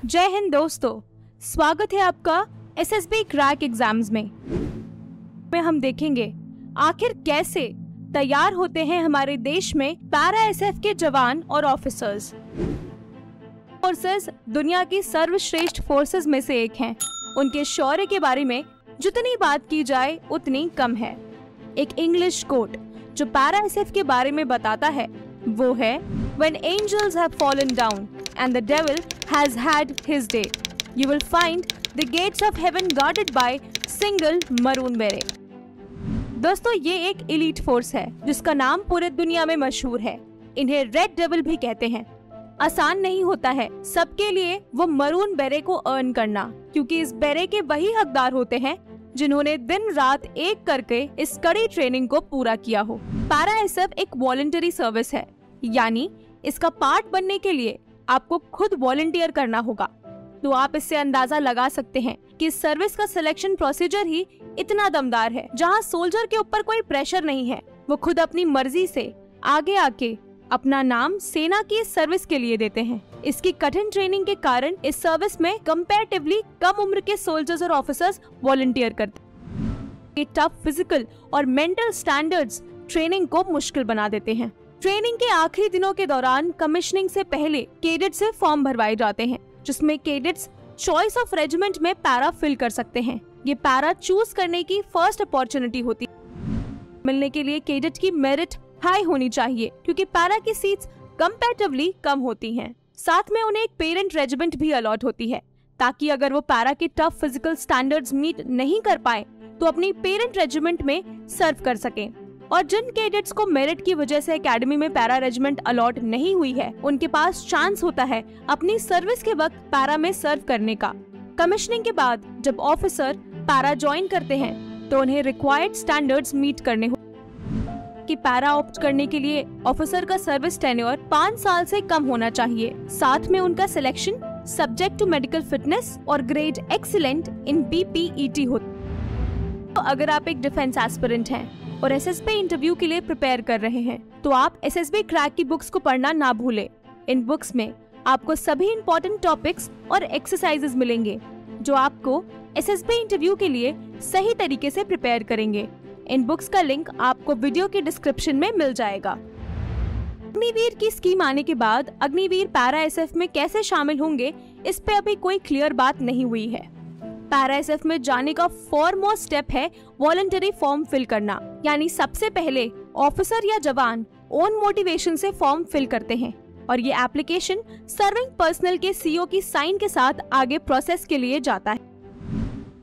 जय हिंद दोस्तों, स्वागत है आपका एसएसबी क्रैक एग्जाम्स में हम देखेंगे आखिर कैसे तैयार होते हैं हमारे देश में पैरा एसएफ के जवान और ऑफिसर्स। फोर्सेस दुनिया की सर्वश्रेष्ठ फोर्सेस में से एक हैं। उनके शौर्य के बारे में जितनी बात की जाए उतनी कम है। एक इंग्लिश कोट जो पैरा एसएफ के बारे में बताता है वो है When angels have fallen down and the devil has had his day, you will find the gates of heaven guarded by single maroon beret। दोस्तों, ये एक एलीट फोर्स है जिसका नाम पूरे दुनिया में मशहूर है। इन्हें रेड डेविल भी कहते हैं। आसान नहीं होता है सबके लिए वो मरून बेरे को अर्न करना, क्योंकि इस बेरे के वही हकदार होते हैं जिन्होंने दिन रात एक करके इस कड़ी ट्रेनिंग को पूरा किया हो। पैरा एसएफ एक वॉलंटरी सर्विस है, यानी इसका पार्ट बनने के लिए आपको खुद वॉलंटियर करना होगा। तो आप इससे अंदाजा लगा सकते हैं कि इस सर्विस का सिलेक्शन प्रोसीजर ही इतना दमदार है, जहां सोल्जर के ऊपर कोई प्रेशर नहीं है। वो खुद अपनी मर्जी से आगे आके अपना नाम सेना की सर्विस के लिए देते हैं। इसकी कठिन ट्रेनिंग के कारण इस सर्विस में कंपैरेटिवली कम उम्र के सोल्जर्स और ऑफिसर्स वॉलंटियर करते हैं। ये टफ फिजिकल और मेंटल स्टैंडर्ड्स ट्रेनिंग को मुश्किल बना देते हैं। ट्रेनिंग के आखिरी दिनों के दौरान कमिश्निंग से पहले कैडेट से फॉर्म भरवाए जाते हैं, जिसमें कैडेट्स चॉइस ऑफ रेजिमेंट में पैरा फिल कर सकते हैं। ये पैरा चूज करने की फर्स्ट अपॉर्चुनिटी होती है। मिलने के लिए कैडेट की मेरिट हाई होनी चाहिए, क्योंकि पैरा की सीट्स कंपैरेटिवली कम होती हैं। साथ में उन्हें एक पेरेंट रेजिमेंट भी अलॉट होती है, ताकि अगर वो पैरा के टफ फिजिकल स्टैंडर्ड्स मीट नहीं कर पाए तो अपनी पेरेंट रेजिमेंट में सर्व कर सकें। और जिन कैडेट्स को मेरिट की वजह से एकेडमी में पैरा रेजिमेंट अलॉट नहीं हुई है, उनके पास चांस होता है अपनी सर्विस के वक्त पैरा में सर्व करने का। कमिश्निंग के बाद जब ऑफिसर पैरा ज्वाइन करते हैं तो उन्हें रिक्वायर्ड स्टैंडर्ड्स मीट करने होते कि पैरा ऑप्ट करने के लिए ऑफिसर का सर्विस टेन्योर 5 साल से कम होना चाहिए। साथ में उनका selection subject to medical fitness और ग्रेड एक्सीलेंट इन BPET होता। तो अगर आप एक डिफेंस एस्पिरेंट हैं और एसएसबी इंटरव्यू के लिए प्रिपेयर कर रहे हैं तो आप एसएसबी क्रैक की बुक्स को पढ़ना ना भूलें। इन बुक्स में आपको सभी इंपॉर्टेंट टॉपिक्स और एक्सरसाइजेस मिलेंगे जो आपको एसएसबी इंटरव्यू के लिए सही तरीके से प्रिपेयर करेंगे। इन बुक्स का लिंक आपको वीडियो के डिस्क्रिप्शन में मिल जाएगा। अग्निवीर की स्कीम आने के बाद अग्निवीर पैरा एसएफ में कैसे शामिल होंगे, इस पे अभी कोई क्लियर बात नहीं हुई है। पैरा एसएफ में जाने का फॉरमोस्ट स्टेप है वॉलंटरी फॉर्म फिल करना, यानी सबसे पहले ऑफिसर या जवान ओन मोटिवेशन से फॉर्म फिल करते हैं और ये एप्लीकेशन सर्विंग पर्सनल के सीईओ की साइन के साथ आगे प्रोसेस के लिए जाता है।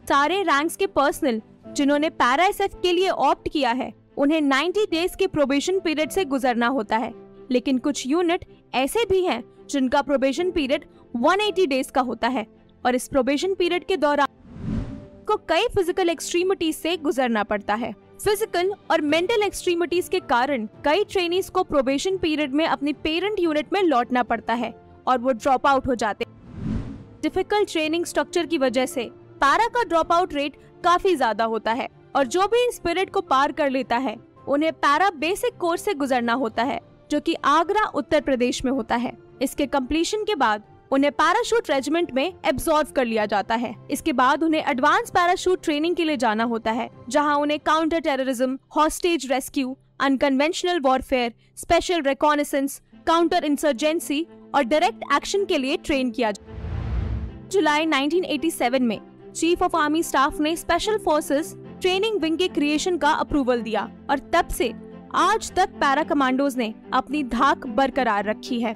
सारे रैंक्स के पर्सनल जिन्होंने पैरा एसएफ के लिए ऑप्ट किया है उन्हें 90 डेज के प्रोबेशन पीरियड से गुजरना होता है, लेकिन कुछ यूनिट ऐसे भी हैं जिनका प्रोबेशन पीरियड 180 डेज का होता है और इस प्रोबेशन पीरियड के दौरान को कई फिजिकल एक्सट्रीमिटीज से गुजरना पड़ता है। फिजिकल और मेंटल एक्सट्रीमिटीज के कारण कई ट्रेनीज को प्रोबेशन पीरियड में अपनी पेरेंट यूनिट में लौटना पड़ता है और वो ड्रॉप आउट हो जाते हैं। डिफिकल्ट ट्रेनिंग स्ट्रक्चर की वजह से पैरा का ड्रॉप आउट रेट काफी ज्यादा होता है और जो भी इस पीरियड को पार कर लेता है उन्हें पैरा बेसिक कोर्स से गुजरना होता है, जो कि आगरा उत्तर प्रदेश में होता है। इसके कंप्लीशन के बाद उन्हें पैराशूट रेजिमेंट में एब्सॉर्ब कर लिया जाता है। इसके बाद उन्हें एडवांस पैराशूट ट्रेनिंग के लिए जाना होता है, जहां उन्हें counter terrorism, hostage rescue, unconventional warfare, special reconnaissance, counter insurgency और डायरेक्ट एक्शन के लिए ट्रेन किया जाता। जुलाई 1987 में चीफ ऑफ आर्मी स्टाफ ने स्पेशल फोर्सेस ट्रेनिंग विंग के क्रिएशन का अप्रूवल दिया और तब से आज तक पैरा कमांडोज ने अपनी धाक बरकरार रखी है।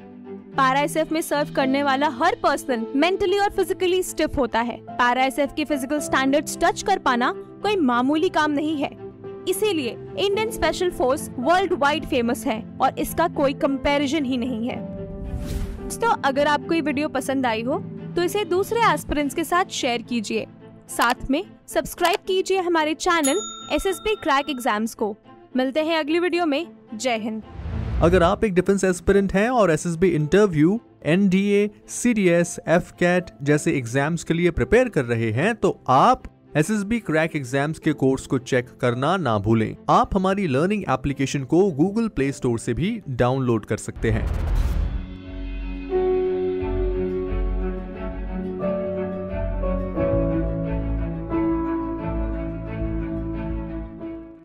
पैरा एसएफ में सर्व करने वाला हर पर्सन मेंटली और फिजिकली स्टिफ होता है। पैरा एसएफ के फिजिकल स्टैंडर्ड्स टच कर पाना कोई मामूली काम नहीं है, इसीलिए Indian special force world wide famous है और इसका कोई कंपैरिजन ही नहीं है। दोस्तों, अगर आपको ये वीडियो पसंद आई हो तो इसे दूसरे एस्पिरेंट्स के साथ शेयर कीजिए। साथ में सब्सक्राइब कीजिए हमारे चैनल एसएसबी क्रैक एग्जाम्स को। मिलते हैं अगली वीडियो में। जय हिंद। अगर आप एक डिफेंस एस्पिरेंट हैं और SSB interview, NDA, CDS, FCAT जैसे एग्जाम्स के लिए प्रिपेयर कर रहे हैं तो आप एसएसबी क्रैक एग्जाम्स के कोर्स को चेक करना ना भूलें। आप हमारी लर्निंग एप्लीकेशन को गूगल प्ले स्टोर से भी डाउनलोड कर सकते हैं।